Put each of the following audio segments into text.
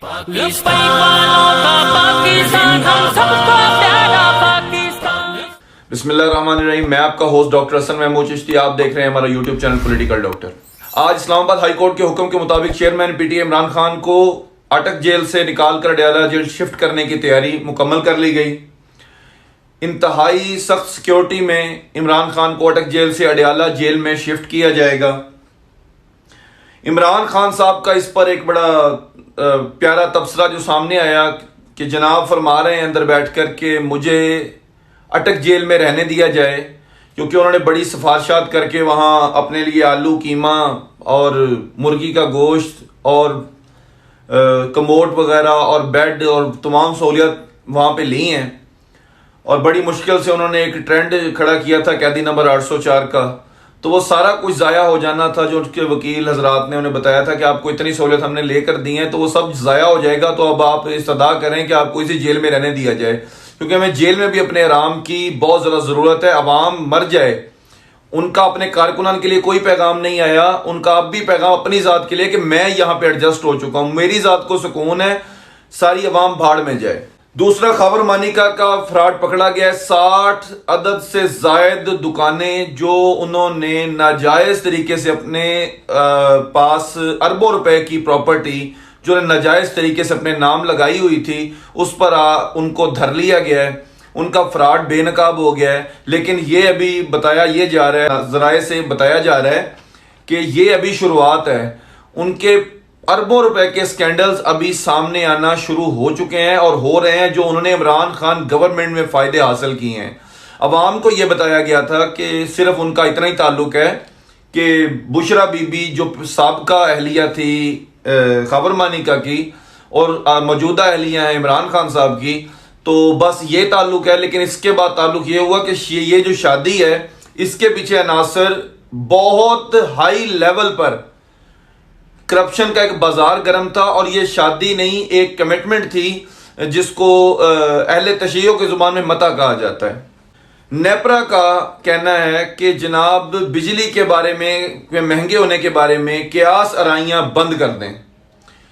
بسم اللہ الرحمن الرحیم. میں آپ کا ہوسٹ ڈاکٹر حسن محمود چشتی. آپ دیکھ رہے ہیں ہمارا یوٹیوب چینل پولیٹیکل ڈاکٹر. آج اسلام آباد ہائی کورٹ کے حکم کے مطابق chairman P T A Imran Khan کو اٹک جیل سے نکال کر اڈیالہ جیل شفٹ کرنے کی تیاری مکمل کر لی گئی. انتہائی سخت سیکیورٹی میں عمران خان کو اٹک جیل سے اڈیالہ جیل میں شفٹ کیا جائے گا. عمران خان صاحب کا اس پر ایک بڑا پیارا تبصرہ جو سامنے آیا کہ جناب فرما رہے ہیں اندر بیٹھ کر کہ مجھے اٹک جیل میں رہنے دیا جائے، کیونکہ انہوں نے بڑی سفارشات کر کے وہاں اپنے لیے آلو قیمہ اور مرغی کا گوشت اور کموڈ وغیرہ اور بیڈ اور تمام سہولیات وہاں پہ لی ہیں، اور بڑی مشکل سے انہوں نے ایک ٹرینڈ کھڑا کیا تھا قیدی نمبر 804 کا. تو وہ سارا کچھ ضائع ہو جانا تھا جو ان کے وکیل حضرات نے انہیں بتایا تھا کہ آپ کو اتنی سہولت ہم نے لے کر دی ہیں، تو وہ سب ضائع ہو جائے گا. تو اب آپ استدعا کریں کہ آپ کو اسی جیل میں رہنے دیا جائے، کیونکہ ہمیں جیل میں بھی اپنے آرام کی بہت زیادہ ضرورت ہے. عوام مر جائے، ان کا اپنے کارکنان کے لیے کوئی پیغام نہیں آیا، ان کا اب بھی پیغام اپنی ذات کے لیے کہ میں یہاں پہ ایڈجسٹ ہو چکا ہوں، میری ذات کو سکون ہے، ساری عوام بھاڑ میں جائے. دوسرا، خاور مانیکا کا فراڈ پکڑا گیا ہے. 60 عدد سے زائد دکانیں جو انہوں نے ناجائز طریقے سے اپنے پاس اربوں روپے کی پراپرٹی جو ناجائز طریقے سے اپنے نام لگائی ہوئی تھی اس پر ان کو دھر لیا گیا ہے. ان کا فراڈ بے نقاب ہو گیا ہے. لیکن یہ ابھی بتایا یہ جا رہا ہے، ذرائع سے بتایا جا رہا ہے کہ یہ ابھی شروعات ہے. ان کے اربوں روپے کے سکینڈلز ابھی سامنے آنا شروع ہو چکے ہیں اور ہو رہے ہیں، جو انہوں نے عمران خان گورنمنٹ میں فائدے حاصل کیے ہیں. عوام کو یہ بتایا گیا تھا کہ صرف ان کا اتنا ہی تعلق ہے کہ بشرا بی بی جو سابقہ اہلیہ تھی خاور مانیکا کی اور موجودہ اہلیہ ہیں عمران خان صاحب کی، تو بس یہ تعلق ہے. لیکن اس کے بعد تعلق یہ ہوا کہ یہ جو شادی ہے اس کے پیچھے عناصر بہت ہائی لیول پر کرپشن کا ایک بازار گرم تھا، اور یہ شادی نہیں ایک کمٹمنٹ تھی جس کو اہل تشیع کی زبان میں متا کہا جاتا ہے. نیپرا کا کہنا ہے کہ جناب بجلی کے بارے میں مہنگے ہونے کے بارے میں قیاس آرائیاں بند کر دیں،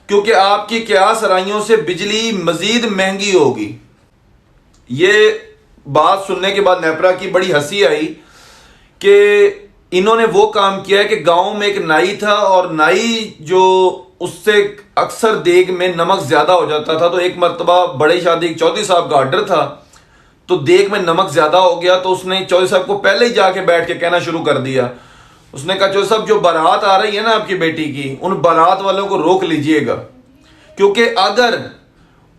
کیونکہ آپ کی قیاس آرائیوں سے بجلی مزید مہنگی ہوگی. یہ بات سننے کے بعد نیپرا کی بڑی ہنسی آئی کہ انہوں نے وہ کام کیا ہے کہ گاؤں میں ایک نائی تھا، اور نائی جو اس سے اکثر دیگ میں نمک زیادہ ہو جاتا تھا، تو ایک مرتبہ بڑی شادی چودھری صاحب کا آرڈر تھا تو دیگ میں نمک زیادہ ہو گیا، تو اس نے چودھری صاحب کو پہلے ہی جا کے بیٹھ کے کہنا شروع کر دیا. اس نے کہا چودھری صاحب جو بارات آ رہی ہے نا آپ کی بیٹی کی، ان بارات والوں کو روک لیجئے گا، کیونکہ اگر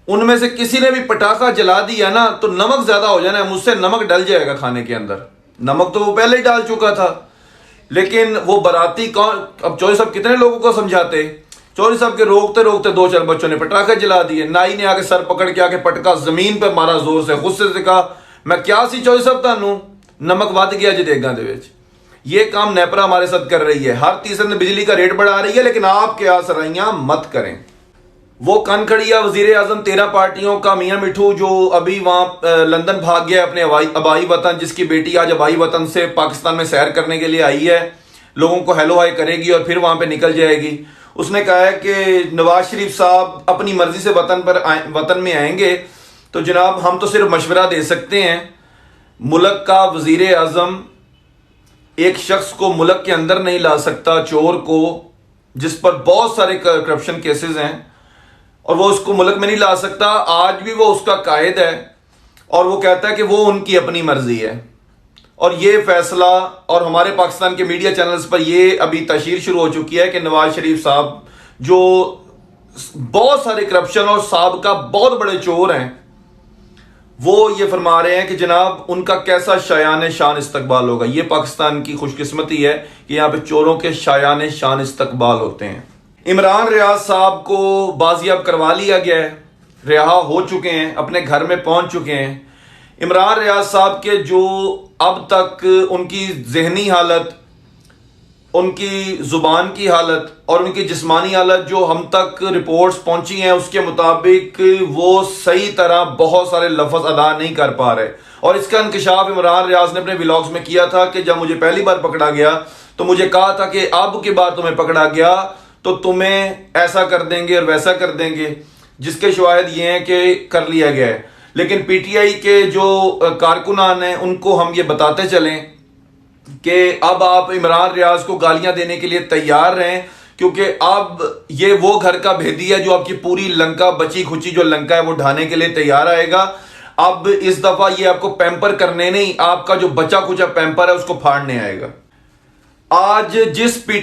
ان میں سے کسی نے بھی پٹاخہ جلا دیا نا تو نمک زیادہ ہو جانا ہے، مجھ سے نمک ڈل جائے گا کھانے کے اندر. نمک تو وہ پہلے ہی ڈال چکا تھا، لیکن وہ باراتی کون، اب چودھری صاحب کتنے لوگوں کو سمجھاتے. چودھری صاحب کے روکتے روکتے 4 بچوں نے پٹاخے جلا دیے. نائی نے آ کے سر پکڑ کے آ کے پٹکا زمین پہ مارا زور سے، غصے سے کہا میں کیا سی چودھری صاحب تانوں نمک ود گیا جی دیگاں دے وچ. یہ کام نیپرا ہمارے ساتھ کر رہی ہے. ہر تیسرے دن بجلی کا ریٹ بڑھا رہی ہے، لیکن آپ قیاس آرائیاں مت کریں. وہ کنکھڑیا وزیر اعظم 13 پارٹیوں کا میاں مٹھو جو ابھی وہاں لندن بھاگ گیا اپنے آبائی وطن، جس کی بیٹی آج آبائی وطن سے پاکستان میں سیر کرنے کے لیے آئی ہے، لوگوں کو ہیلو ہائی کرے گی اور پھر وہاں پہ نکل جائے گی. اس نے کہا ہے کہ نواز شریف صاحب اپنی مرضی سے وطن میں آئیں گے تو جناب ہم تو صرف مشورہ دے سکتے ہیں. ملک کا وزیر اعظم ایک شخص کو ملک کے اندر نہیں لا سکتا، چور کو، جس پر بہت سارے کرپشن کیسز ہیں، اور وہ اس کو ملک میں نہیں لا سکتا. آج بھی وہ اس کا قائد ہے اور وہ کہتا ہے کہ وہ ان کی اپنی مرضی ہے. اور یہ فیصلہ، اور ہمارے پاکستان کے میڈیا چینلز پر یہ ابھی تشہیر شروع ہو چکی ہے کہ نواز شریف صاحب جو بہت سارے کرپشن اور سابقہ بہت بڑے چور ہیں، وہ یہ فرما رہے ہیں کہ جناب ان کا کیسا شایان شان استقبال ہوگا. یہ پاکستان کی خوش قسمتی ہے کہ یہاں پہ چوروں کے شایان شان استقبال ہوتے ہیں. عمران ریاض صاحب کو بازیاب کروا لیا گیا ہے، رہا ہو چکے ہیں، اپنے گھر میں پہنچ چکے ہیں. عمران ریاض صاحب کے جو اب تک ان کی ذہنی حالت، ان کی زبان کی حالت اور ان کی جسمانی حالت جو ہم تک رپورٹس پہنچی ہیں اس کے مطابق وہ صحیح طرح بہت سارے لفظ ادا نہیں کر پا رہے. اور اس کا انکشاف عمران ریاض نے اپنے ولاگز میں کیا تھا کہ جب مجھے پہلی بار پکڑا گیا تو مجھے کہا تھا کہ اب کی بار تمہیں پکڑا گیا تو تمہیں ایسا کر دیں گے اور ویسا کر دیں گے. جس کے شواہد یہ ہیں کہ کر لیا گیا ہے. لیکن پی ٹی آئی کے جو کارکنان ہیں ان کو ہم یہ بتاتے چلیں کہ اب آپ عمران ریاض کو گالیاں دینے کے لیے تیار رہیں، کیونکہ اب یہ وہ گھر کا بھیدی ہے جو آپ کی پوری لنکا، بچی کھچی جو لنکا ہے وہ ڈھانے کے لیے تیار آئے گا. اب اس دفعہ یہ آپ کو پیمپر کرنے نہیں، آپ کا جو بچا کچا پیمپر ہے اس کو پھاڑنے آئے گا. آج جس پی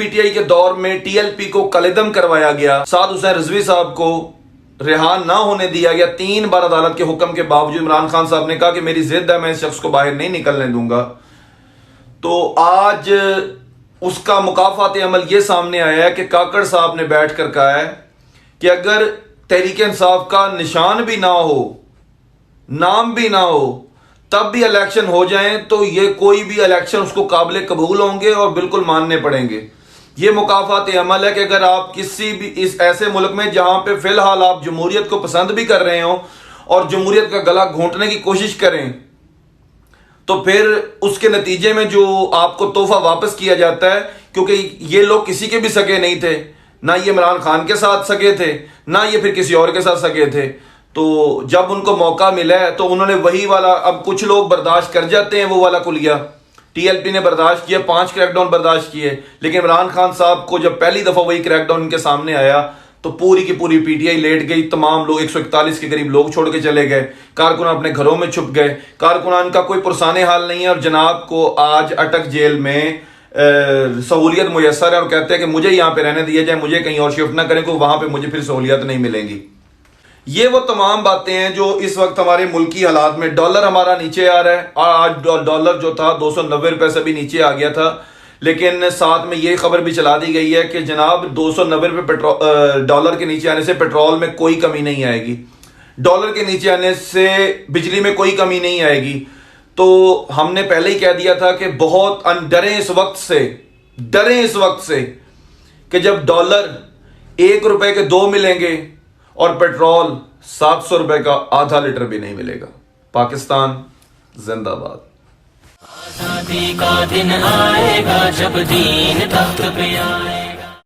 ٹی آئی کے دور میں ٹی ایل پی کو کلیدم کروایا گیا، سعد حسین رضوی صاحب کو رہا نہ ہونے دیا گیا 3 بار عدالت کے حکم کے باوجود، عمران خان صاحب نے کہا کہ میری ضد ہے، میں اس شخص کو باہر نہیں نکلنے دوں گا. تو آج اس کا مکافات عمل یہ سامنے آیا ہے کہ کاکڑ صاحب نے بیٹھ کر کہا ہے کہ اگر تحریک انصاف کا نشان بھی نہ ہو، نام بھی نہ ہو، تب بھی الیکشن ہو جائیں تو یہ کوئی بھی الیکشن اس کو قابل قبول ہوں گے اور بالکل ماننے پڑیں گے. یہ مکافات عمل ہے کہ اگر آپ کسی بھی اس ایسے ملک میں جہاں پہ فی الحال آپ جمہوریت کو پسند بھی کر رہے ہوں اور جمہوریت کا گلا گھونٹنے کی کوشش کریں، تو پھر اس کے نتیجے میں جو آپ کو تحفہ واپس کیا جاتا ہے، کیونکہ یہ لوگ کسی کے بھی سگے نہیں تھے، نہ یہ عمران خان کے ساتھ سگے تھے، نہ یہ پھر کسی اور کے ساتھ سگے تھے. تو جب ان کو موقع ملا ہے تو انہوں نے وہی والا، اب کچھ لوگ برداشت کر جاتے ہیں وہ والا کلیہ. ٹی ایل پی نے برداشت کیا، 5 کریک ڈاؤن برداشت کیے، لیکن عمران خان صاحب کو جب پہلی دفعہ وہی کریک ڈاؤن ان کے سامنے آیا تو پوری کی پوری پی ٹی آئی لیٹ گئی. تمام لوگ 141 کے قریب لوگ چھوڑ کے چلے گئے، کارکنان اپنے گھروں میں چھپ گئے، کارکنان کا کوئی پرسان حال نہیں ہے. اور جناب کو آج اٹک جیل میں سہولیت میسر ہے اور کہتے ہیں کہ مجھے یہاں پہ رہنے دیا جائے، مجھے کہیں اور شفٹ نہ کریں، کیونکہ وہاں پہ مجھے پھر سہولیات نہیں ملیں گی. یہ وہ تمام باتیں ہیں جو اس وقت ہمارے ملکی حالات میں، ڈالر ہمارا نیچے آ رہا ہے، آج ڈالر جو تھا 290 روپے سے بھی نیچے آ گیا تھا، لیکن ساتھ میں یہ خبر بھی چلا دی گئی ہے کہ جناب 290 روپے ڈالر کے نیچے آنے سے پیٹرول میں کوئی کمی نہیں آئے گی، ڈالر کے نیچے آنے سے بجلی میں کوئی کمی نہیں آئے گی. تو ہم نے پہلے ہی کہہ دیا تھا کہ بہت ڈریں اس وقت سے کہ جب ڈالر 1 روپے کے 2 ملیں گے اور پیٹرول 700 روپے کا آدھا لیٹر بھی نہیں ملے گا. پاکستان زندہ باد. آزادی کا دن آئے گا جب دین تخت پہ آئے گا.